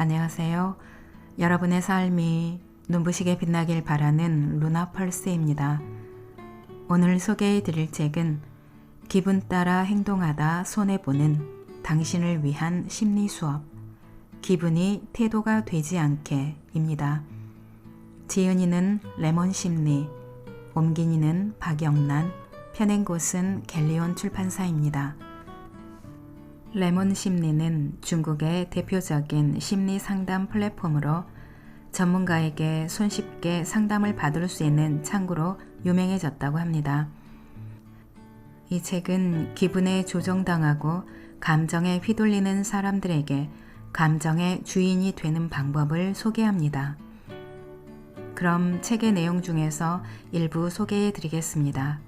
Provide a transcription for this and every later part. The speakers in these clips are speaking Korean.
안녕하세요. 여러분의 삶이 눈부시게 빛나길 바라는 루나 펄스입니다. 오늘 소개해 드릴 책은 기분 따라 행동하다 손해보는 당신을 위한 심리 수업, 기분이 태도가 되지 않게 입니다. 지은이는 레몬심리, 옮긴이는 박영란, 펴낸 곳은 갤리온 출판사입니다. 레몬심리는 중국의 대표적인 심리 상담 플랫폼으로 전문가에게 손쉽게 상담을 받을 수 있는 창구로 유명해졌다고 합니다. 이 책은 기분에 조종당하고 감정에 휘둘리는 사람들에게 감정의 주인이 되는 방법을 소개합니다. 그럼 책의 내용 중에서 일부 소개해 드리겠습니다.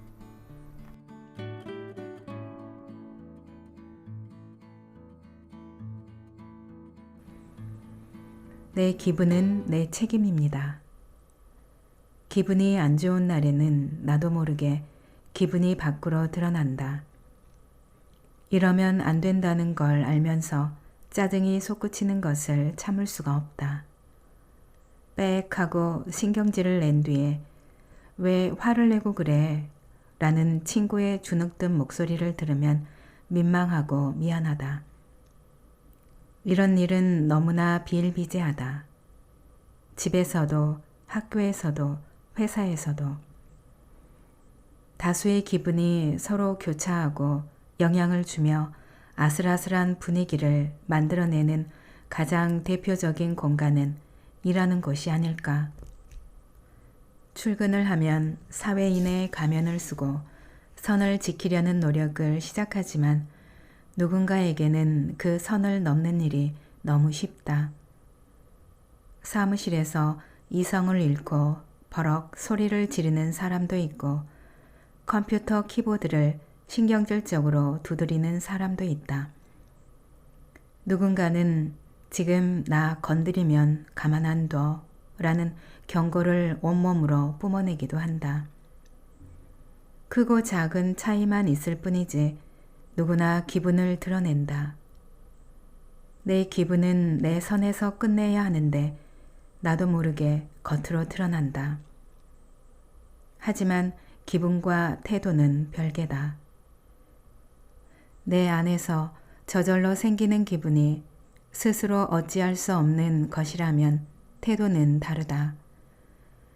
내 기분은 내 책임입니다. 기분이 안 좋은 날에는 나도 모르게 기분이 밖으로 드러난다. 이러면 안 된다는 걸 알면서 짜증이 솟구치는 것을 참을 수가 없다. 빽 하고 신경질을 낸 뒤에 왜 화를 내고 그래? 라는 친구의 주눅든 목소리를 들으면 민망하고 미안하다. 이런 일은 너무나 비일비재하다. 집에서도 학교에서도 회사에서도 다수의 기분이 서로 교차하고 영향을 주며 아슬아슬한 분위기를 만들어내는 가장 대표적인 공간은 일하는 곳이 아닐까. 출근을 하면 사회인의 가면을 쓰고 선을 지키려는 노력을 시작하지만 누군가에게는 그 선을 넘는 일이 너무 쉽다. 사무실에서 이성을 잃고 버럭 소리를 지르는 사람도 있고 컴퓨터 키보드를 신경질적으로 두드리는 사람도 있다. 누군가는 지금 나 건드리면 가만 안 둬 라는 경고를 온몸으로 뿜어내기도 한다. 크고 작은 차이만 있을 뿐이지 누구나 기분을 드러낸다. 내 기분은 내 선에서 끝내야 하는데 나도 모르게 겉으로 드러난다. 하지만 기분과 태도는 별개다. 내 안에서 저절로 생기는 기분이 스스로 어찌할 수 없는 것이라면 태도는 다르다.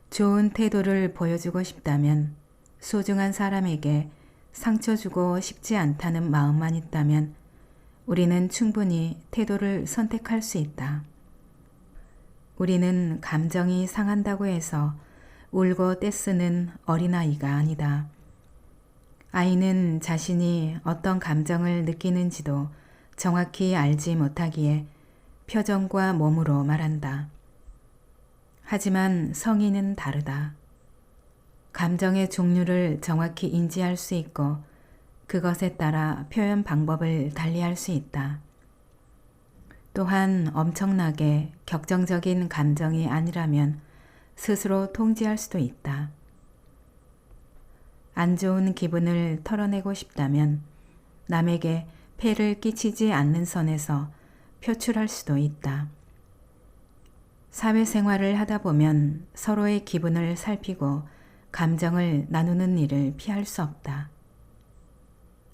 좋은 태도를 보여주고 싶다면 소중한 사람에게 상처 주고 싶지 않다는 마음만 있다면 우리는 충분히 태도를 선택할 수 있다. 우리는 감정이 상한다고 해서 울고 떼쓰는 어린아이가 아니다. 아이는 자신이 어떤 감정을 느끼는지도 정확히 알지 못하기에 표정과 몸으로 말한다. 하지만 성인은 다르다. 감정의 종류를 정확히 인지할 수 있고 그것에 따라 표현 방법을 달리할 수 있다. 또한 엄청나게 격정적인 감정이 아니라면 스스로 통제할 수도 있다. 안 좋은 기분을 털어내고 싶다면 남에게 폐를 끼치지 않는 선에서 표출할 수도 있다. 사회생활을 하다 보면 서로의 기분을 살피고 감정을 나누는 일을 피할 수 없다.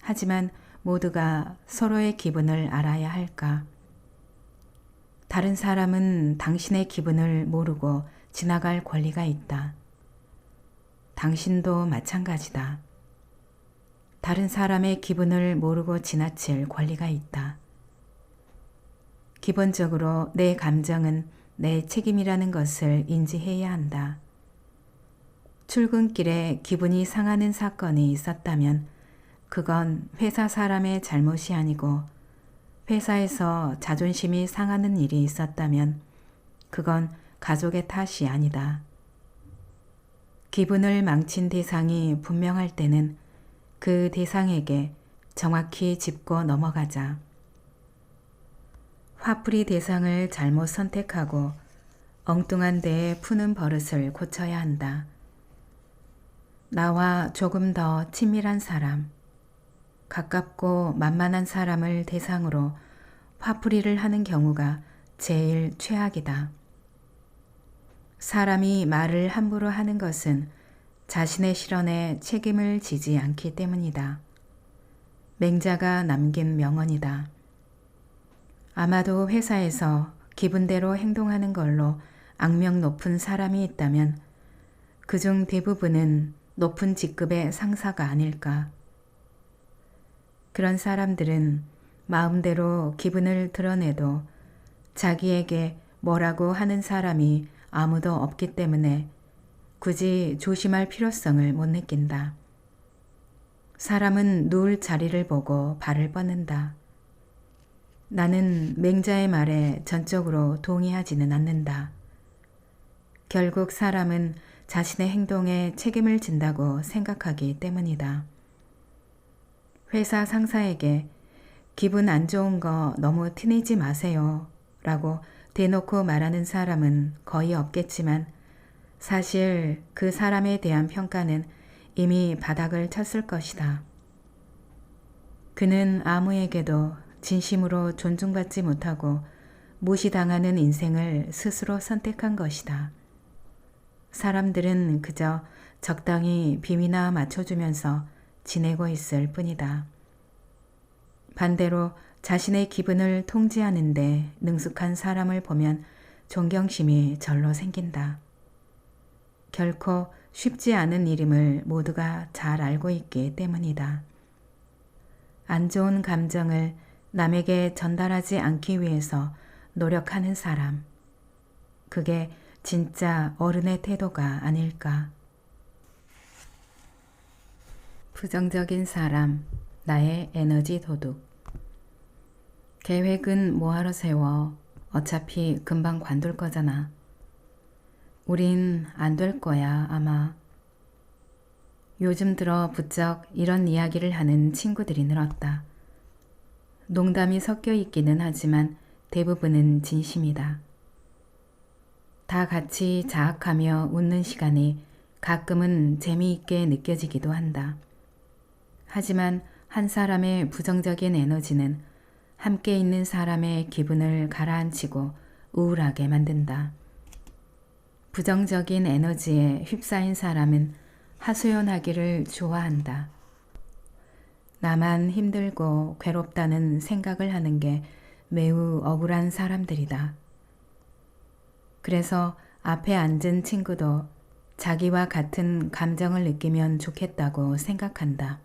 하지만 모두가 서로의 기분을 알아야 할까? 다른 사람은 당신의 기분을 모르고 지나갈 권리가 있다. 당신도 마찬가지다. 다른 사람의 기분을 모르고 지나칠 권리가 있다. 기본적으로 내 감정은 내 책임이라는 것을 인지해야 한다. 출근길에 기분이 상하는 사건이 있었다면 그건 회사 사람의 잘못이 아니고 회사에서 자존심이 상하는 일이 있었다면 그건 가족의 탓이 아니다. 기분을 망친 대상이 분명할 때는 그 대상에게 정확히 짚고 넘어가자. 화풀이 대상을 잘못 선택하고 엉뚱한 데에 푸는 버릇을 고쳐야 한다. 나와 조금 더 친밀한 사람, 가깝고 만만한 사람을 대상으로 화풀이를 하는 경우가 제일 최악이다. 사람이 말을 함부로 하는 것은 자신의 실언에 책임을 지지 않기 때문이다. 맹자가 남긴 명언이다. 아마도 회사에서 기분대로 행동하는 걸로 악명 높은 사람이 있다면 그중 대부분은 높은 직급의 상사가 아닐까. 그런 사람들은 마음대로 기분을 드러내도 자기에게 뭐라고 하는 사람이 아무도 없기 때문에 굳이 조심할 필요성을 못 느낀다. 사람은 누울 자리를 보고 발을 뻗는다. 나는 맹자의 말에 전적으로 동의하지는 않는다. 결국 사람은 자신의 행동에 책임을 진다고 생각하기 때문이다. 회사 상사에게 기분 안 좋은 거 너무 티내지 마세요 라고 대놓고 말하는 사람은 거의 없겠지만 사실 그 사람에 대한 평가는 이미 바닥을 쳤을 것이다. 그는 아무에게도 진심으로 존중받지 못하고 무시당하는 인생을 스스로 선택한 것이다. 사람들은 그저 적당히 비위나 맞춰주면서 지내고 있을 뿐이다. 반대로 자신의 기분을 통제하는 데 능숙한 사람을 보면 존경심이 절로 생긴다. 결코 쉽지 않은 일임을 모두가 잘 알고 있기 때문이다. 안 좋은 감정을 남에게 전달하지 않기 위해서 노력하는 사람. 그게 진짜 어른의 태도가 아닐까. 부정적인 사람, 나의 에너지 도둑. 계획은 뭐하러 세워? 어차피 금방 관둘 거잖아. 우린 안 될 거야, 아마. 요즘 들어 부쩍 이런 이야기를 하는 친구들이 늘었다. 농담이 섞여 있기는 하지만 대부분은 진심이다. 다 같이 자학하며 웃는 시간이 가끔은 재미있게 느껴지기도 한다. 하지만 한 사람의 부정적인 에너지는 함께 있는 사람의 기분을 가라앉히고 우울하게 만든다. 부정적인 에너지에 휩싸인 사람은 하소연하기를 좋아한다. 나만 힘들고 괴롭다는 생각을 하는 게 매우 억울한 사람들이다. 그래서 앞에 앉은 친구도 자기와 같은 감정을 느끼면 좋겠다고 생각한다.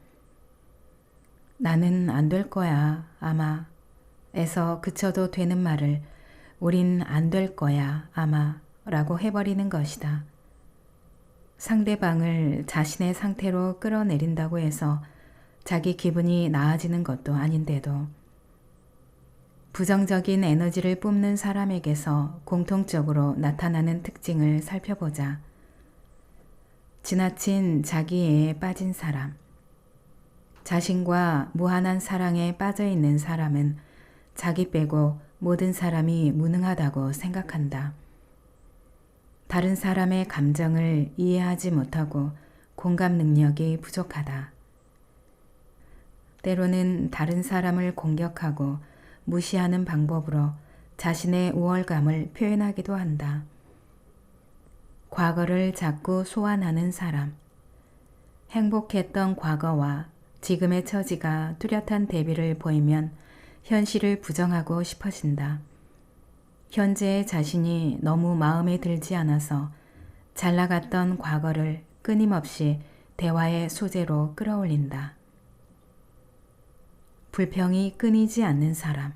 나는 안 될 거야, 아마. 에서 그쳐도 되는 말을 우린 안 될 거야, 아마. 라고 해버리는 것이다. 상대방을 자신의 상태로 끌어내린다고 해서 자기 기분이 나아지는 것도 아닌데도 부정적인 에너지를 뿜는 사람에게서 공통적으로 나타나는 특징을 살펴보자. 지나친 자기애에 빠진 사람. 자신과 무한한 사랑에 빠져있는 사람은 자기 빼고 모든 사람이 무능하다고 생각한다. 다른 사람의 감정을 이해하지 못하고 공감 능력이 부족하다. 때로는 다른 사람을 공격하고 무시하는 방법으로 자신의 우월감을 표현하기도 한다. 과거를 자꾸 소환하는 사람. 행복했던 과거와 지금의 처지가 뚜렷한 대비를 보이면 현실을 부정하고 싶어진다. 현재의 자신이 너무 마음에 들지 않아서 잘 나갔던 과거를 끊임없이 대화의 소재로 끌어올린다. 불평이 끊이지 않는 사람.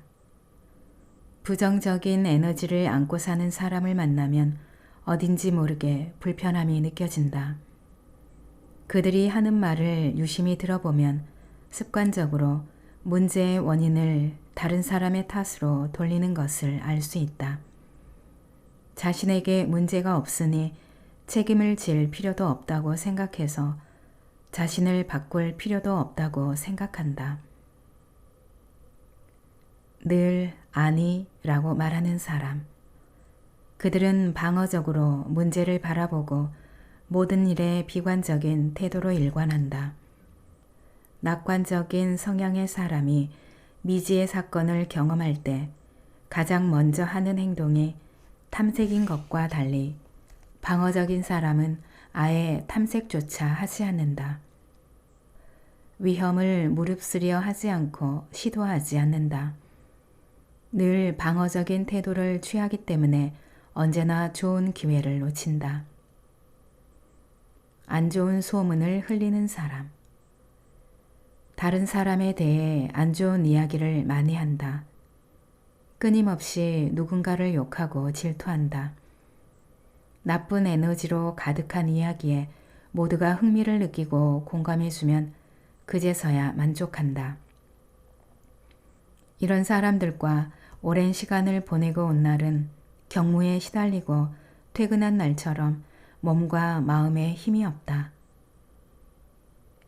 부정적인 에너지를 안고 사는 사람을 만나면 어딘지 모르게 불편함이 느껴진다. 그들이 하는 말을 유심히 들어보면 습관적으로 문제의 원인을 다른 사람의 탓으로 돌리는 것을 알 수 있다. 자신에게 문제가 없으니 책임을 질 필요도 없다고 생각해서 자신을 바꿀 필요도 없다고 생각한다. 늘 아니 라고 말하는 사람. 그들은 방어적으로 문제를 바라보고 모든 일에 비관적인 태도로 일관한다. 낙관적인 성향의 사람이 미지의 사건을 경험할 때 가장 먼저 하는 행동이 탐색인 것과 달리 방어적인 사람은 아예 탐색조차 하지 않는다. 위험을 무릅쓰려 하지 않고 시도하지 않는다. 늘 방어적인 태도를 취하기 때문에 언제나 좋은 기회를 놓친다. 안 좋은 소문을 흘리는 사람. 다른 사람에 대해 안 좋은 이야기를 많이 한다. 끊임없이 누군가를 욕하고 질투한다. 나쁜 에너지로 가득한 이야기에 모두가 흥미를 느끼고 공감해주면 그제서야 만족한다. 이런 사람들과 오랜 시간을 보내고 온 날은 경무에 시달리고 퇴근한 날처럼 몸과 마음에 힘이 없다.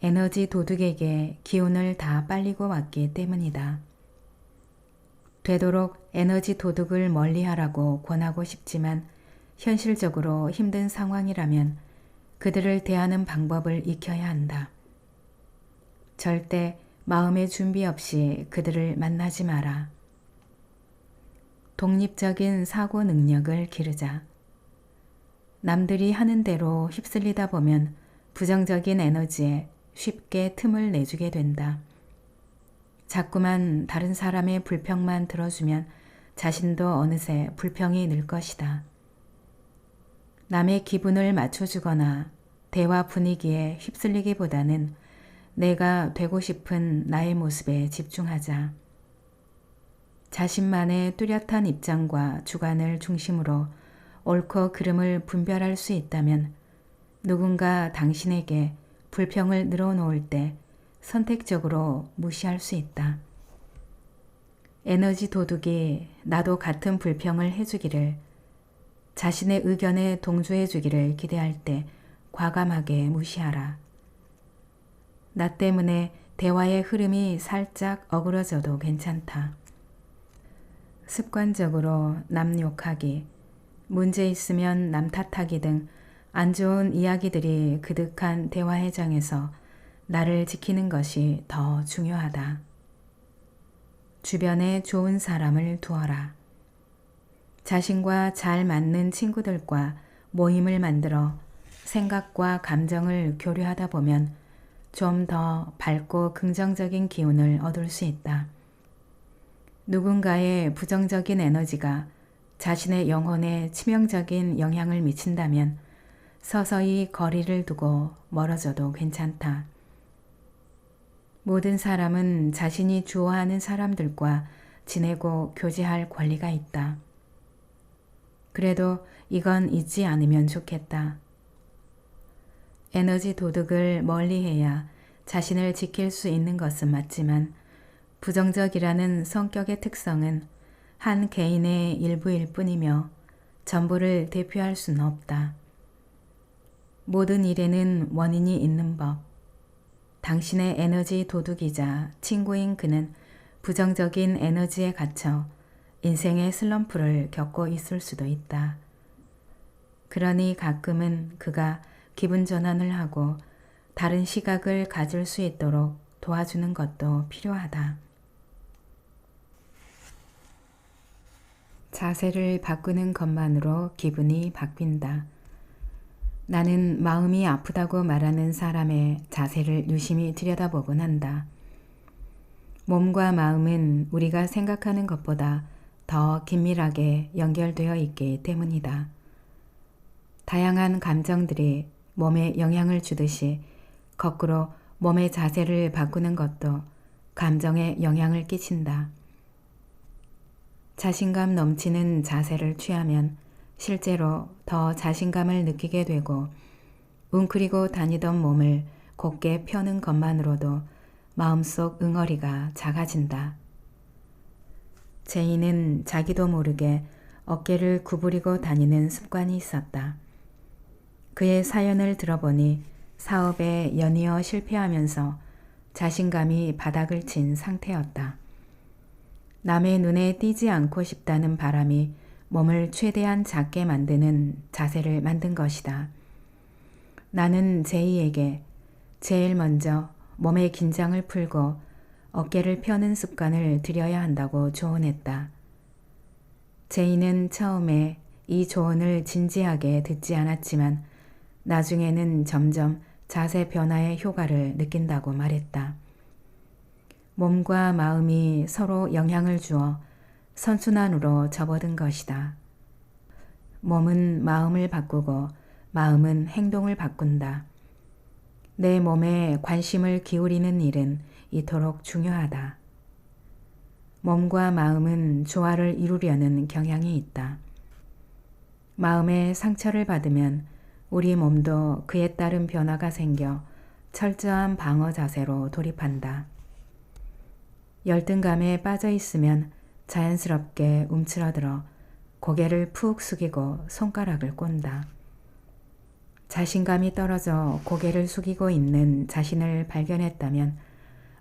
에너지 도둑에게 기운을 다 빨리고 왔기 때문이다. 되도록 에너지 도둑을 멀리하라고 권하고 싶지만 현실적으로 힘든 상황이라면 그들을 대하는 방법을 익혀야 한다. 절대 마음의 준비 없이 그들을 만나지 마라. 독립적인 사고 능력을 기르자. 남들이 하는 대로 휩쓸리다 보면 부정적인 에너지에 쉽게 틈을 내주게 된다. 자꾸만 다른 사람의 불평만 들어주면 자신도 어느새 불평이 늘 것이다. 남의 기분을 맞춰주거나 대화 분위기에 휩쓸리기보다는 내가 되고 싶은 나의 모습에 집중하자. 자신만의 뚜렷한 입장과 주관을 중심으로 옳고 그름을 분별할 수 있다면 누군가 당신에게 불평을 늘어놓을 때 선택적으로 무시할 수 있다. 에너지 도둑이 나도 같은 불평을 해주기를, 자신의 의견에 동조해주기를 기대할 때 과감하게 무시하라. 나 때문에 대화의 흐름이 살짝 어그러져도 괜찮다. 습관적으로 남 욕하기, 문제 있으면 남 탓하기 등 안 좋은 이야기들이 그득한 대화 회장에서 나를 지키는 것이 더 중요하다. 주변에 좋은 사람을 두어라. 자신과 잘 맞는 친구들과 모임을 만들어 생각과 감정을 교류하다 보면 좀 더 밝고 긍정적인 기운을 얻을 수 있다. 누군가의 부정적인 에너지가 자신의 영혼에 치명적인 영향을 미친다면 서서히 거리를 두고 멀어져도 괜찮다. 모든 사람은 자신이 좋아하는 사람들과 지내고 교제할 권리가 있다. 그래도 이건 잊지 않으면 좋겠다. 에너지 도둑을 멀리해야 자신을 지킬 수 있는 것은 맞지만 부정적이라는 성격의 특성은 한 개인의 일부일 뿐이며 전부를 대표할 수는 없다. 모든 일에는 원인이 있는 법. 당신의 에너지 도둑이자 친구인 그는 부정적인 에너지에 갇혀 인생의 슬럼프를 겪고 있을 수도 있다. 그러니 가끔은 그가 기분 전환을 하고 다른 시각을 가질 수 있도록 도와주는 것도 필요하다. 자세를 바꾸는 것만으로 기분이 바뀐다. 나는 마음이 아프다고 말하는 사람의 자세를 유심히 들여다보곤 한다. 몸과 마음은 우리가 생각하는 것보다 더 긴밀하게 연결되어 있기 때문이다. 다양한 감정들이 몸에 영향을 주듯이 거꾸로 몸의 자세를 바꾸는 것도 감정에 영향을 끼친다. 자신감 넘치는 자세를 취하면 실제로 더 자신감을 느끼게 되고 웅크리고 다니던 몸을 곧게 펴는 것만으로도 마음속 응어리가 작아진다. 제인은 자기도 모르게 어깨를 구부리고 다니는 습관이 있었다. 그의 사연을 들어보니 사업에 연이어 실패하면서 자신감이 바닥을 친 상태였다. 남의 눈에 띄지 않고 싶다는 바람이 몸을 최대한 작게 만드는 자세를 만든 것이다. 나는 제이에게 제일 먼저 몸의 긴장을 풀고 어깨를 펴는 습관을 들여야 한다고 조언했다. 제이는 처음에 이 조언을 진지하게 듣지 않았지만 나중에는 점점 자세 변화의 효과를 느낀다고 말했다. 몸과 마음이 서로 영향을 주어 선순환으로 접어든 것이다. 몸은 마음을 바꾸고 마음은 행동을 바꾼다. 내 몸에 관심을 기울이는 일은 이토록 중요하다. 몸과 마음은 조화를 이루려는 경향이 있다. 마음의 상처를 받으면 우리 몸도 그에 따른 변화가 생겨 철저한 방어 자세로 돌입한다. 열등감에 빠져 있으면 자연스럽게 움츠러들어 고개를 푹 숙이고 손가락을 꼰다. 자신감이 떨어져 고개를 숙이고 있는 자신을 발견했다면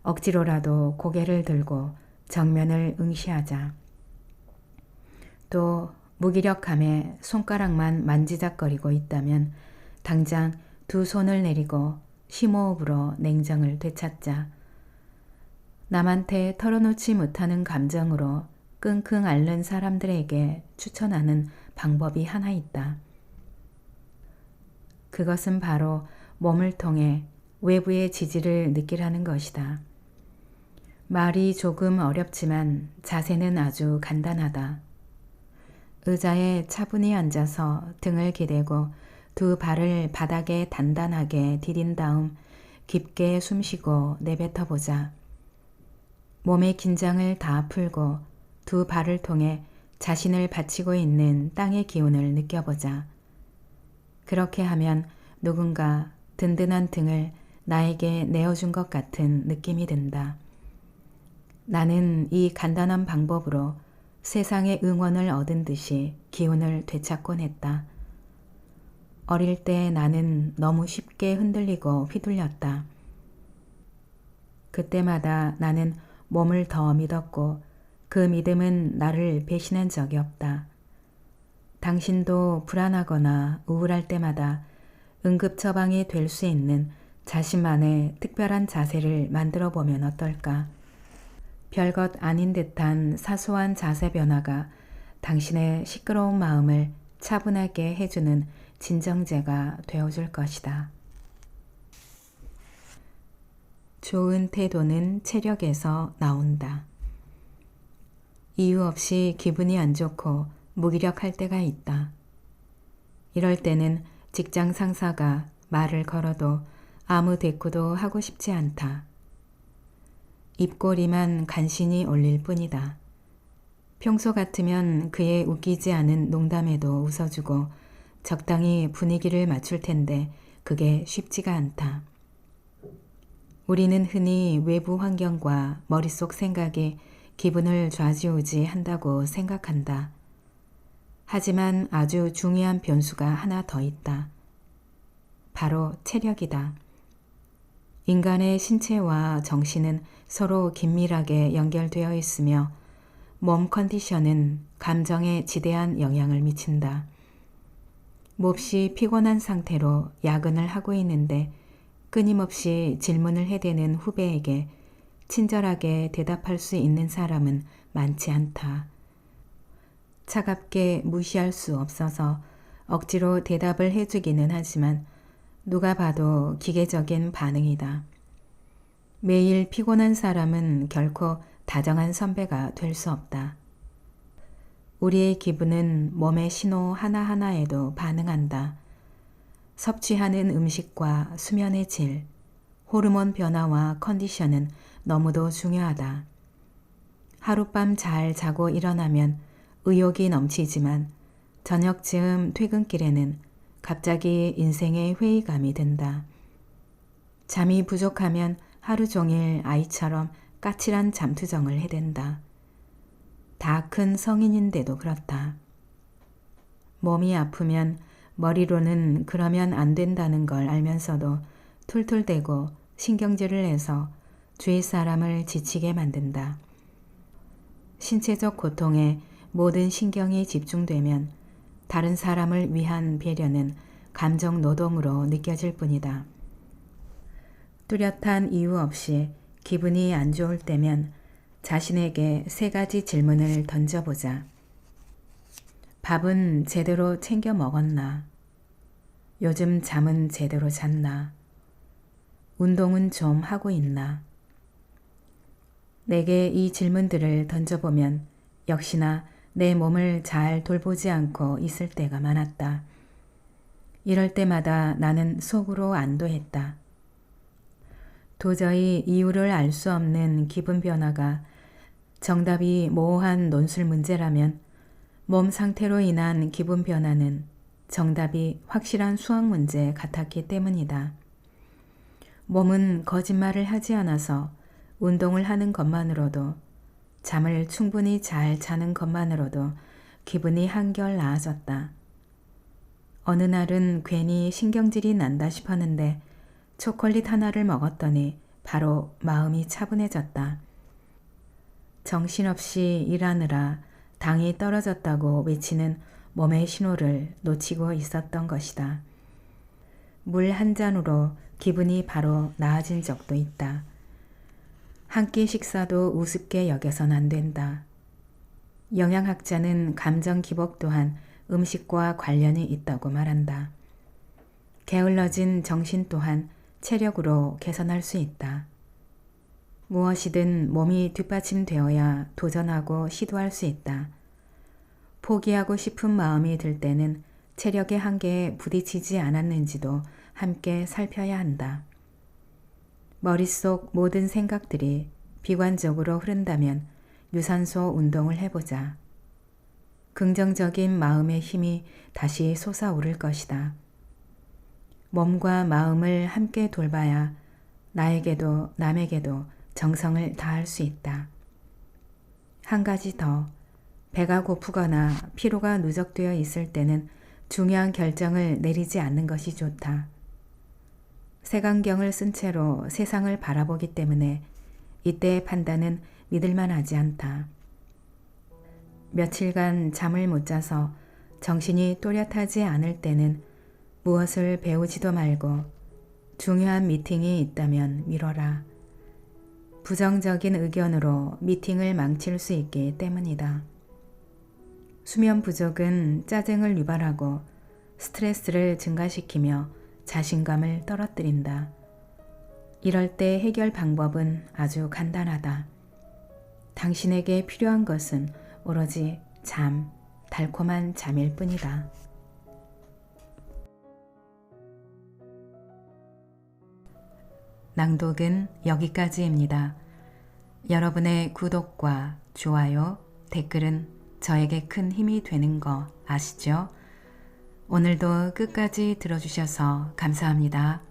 억지로라도 고개를 들고 정면을 응시하자. 또 무기력함에 손가락만 만지작거리고 있다면 당장 두 손을 내리고 심호흡으로 냉정을 되찾자. 남한테 털어놓지 못하는 감정으로 끙끙 앓는 사람들에게 추천하는 방법이 하나 있다. 그것은 바로 몸을 통해 외부의 지지를 느끼라는 것이다. 말이 조금 어렵지만 자세는 아주 간단하다. 의자에 차분히 앉아서 등을 기대고 두 발을 바닥에 단단하게 디딘 다음 깊게 숨쉬고 내뱉어보자. 몸의 긴장을 다 풀고 두 발을 통해 자신을 받치고 있는 땅의 기운을 느껴보자. 그렇게 하면 누군가 든든한 등을 나에게 내어준 것 같은 느낌이 든다. 나는 이 간단한 방법으로 세상의 응원을 얻은 듯이 기운을 되찾곤 했다. 어릴 때 나는 너무 쉽게 흔들리고 휘둘렸다. 그때마다 나는 몸을 더 믿었고 그 믿음은 나를 배신한 적이 없다. 당신도 불안하거나 우울할 때마다 응급처방이 될 수 있는 자신만의 특별한 자세를 만들어 보면 어떨까? 별것 아닌 듯한 사소한 자세 변화가 당신의 시끄러운 마음을 차분하게 해주는 진정제가 되어줄 것이다. 좋은 태도는 체력에서 나온다. 이유 없이 기분이 안 좋고 무기력할 때가 있다. 이럴 때는 직장 상사가 말을 걸어도 아무 대꾸도 하고 싶지 않다. 입꼬리만 간신히 올릴 뿐이다. 평소 같으면 그의 웃기지 않은 농담에도 웃어주고 적당히 분위기를 맞출 텐데 그게 쉽지가 않다. 우리는 흔히 외부 환경과 머릿속 생각이 기분을 좌지우지 한다고 생각한다. 하지만 아주 중요한 변수가 하나 더 있다. 바로 체력이다. 인간의 신체와 정신은 서로 긴밀하게 연결되어 있으며 몸 컨디션은 감정에 지대한 영향을 미친다. 몹시 피곤한 상태로 야근을 하고 있는데 끊임없이 질문을 해대는 후배에게 친절하게 대답할 수 있는 사람은 많지 않다. 차갑게 무시할 수 없어서 억지로 대답을 해주기는 하지만 누가 봐도 기계적인 반응이다. 매일 피곤한 사람은 결코 다정한 선배가 될 수 없다. 우리의 기분은 몸의 신호 하나하나에도 반응한다. 섭취하는 음식과 수면의 질, 호르몬 변화와 컨디션은 너무도 중요하다. 하룻밤 잘 자고 일어나면 의욕이 넘치지만 저녁쯤 퇴근길에는 갑자기 인생의 회의감이 든다. 잠이 부족하면 하루 종일 아이처럼 까칠한 잠투정을 해댄다. 다 큰 성인인데도 그렇다. 몸이 아프면 머리로는 그러면 안 된다는 걸 알면서도 툴툴대고 신경질을 내서 주위 사람을 지치게 만든다. 신체적 고통에 모든 신경이 집중되면 다른 사람을 위한 배려는 감정 노동으로 느껴질 뿐이다. 뚜렷한 이유 없이 기분이 안 좋을 때면 자신에게 3가지 질문을 던져보자. 밥은 제대로 챙겨 먹었나? 요즘 잠은 제대로 잤나? 운동은 좀 하고 있나? 내게 이 질문들을 던져보면 역시나 내 몸을 잘 돌보지 않고 있을 때가 많았다. 이럴 때마다 나는 속으로 안도했다. 도저히 이유를 알 수 없는 기분 변화가 정답이 모호한 논술 문제라면 몸 상태로 인한 기분 변화는 정답이 확실한 수학 문제 같았기 때문이다. 몸은 거짓말을 하지 않아서 운동을 하는 것만으로도, 잠을 충분히 잘 자는 것만으로도 기분이 한결 나아졌다. 어느 날은 괜히 신경질이 난다 싶었는데 초콜릿 하나를 먹었더니 바로 마음이 차분해졌다. 정신없이 일하느라 당이 떨어졌다고 외치는 몸의 신호를 놓치고 있었던 것이다. 물 한 잔으로 기분이 바로 나아진 적도 있다. 한 끼 식사도 우습게 여겨선 안 된다. 영양학자는 감정 기복 또한 음식과 관련이 있다고 말한다. 게을러진 정신 또한 체력으로 개선할 수 있다. 무엇이든 몸이 뒷받침되어야 도전하고 시도할 수 있다. 포기하고 싶은 마음이 들 때는 체력의 한계에 부딪히지 않았는지도 함께 살펴야 한다. 머릿속 모든 생각들이 비관적으로 흐른다면 유산소 운동을 해보자. 긍정적인 마음의 힘이 다시 솟아오를 것이다. 몸과 마음을 함께 돌봐야 나에게도 남에게도 정성을 다할 수 있다. 한 가지 더, 배가 고프거나 피로가 누적되어 있을 때는 중요한 결정을 내리지 않는 것이 좋다. 색안경을 쓴 채로 세상을 바라보기 때문에 이때의 판단은 믿을만 하지 않다. 며칠간 잠을 못 자서 정신이 또렷하지 않을 때는 무엇을 배우지도 말고 중요한 미팅이 있다면 미뤄라. 부정적인 의견으로 미팅을 망칠 수 있기 때문이다. 수면 부족은 짜증을 유발하고 스트레스를 증가시키며 자신감을 떨어뜨린다. 이럴 때 해결 방법은 아주 간단하다. 당신에게 필요한 것은 오로지 잠, 달콤한 잠일 뿐이다. 낭독은 여기까지입니다. 여러분의 구독과 좋아요, 댓글은 저에게 큰 힘이 되는 거 아시죠? 오늘도 끝까지 들어주셔서 감사합니다.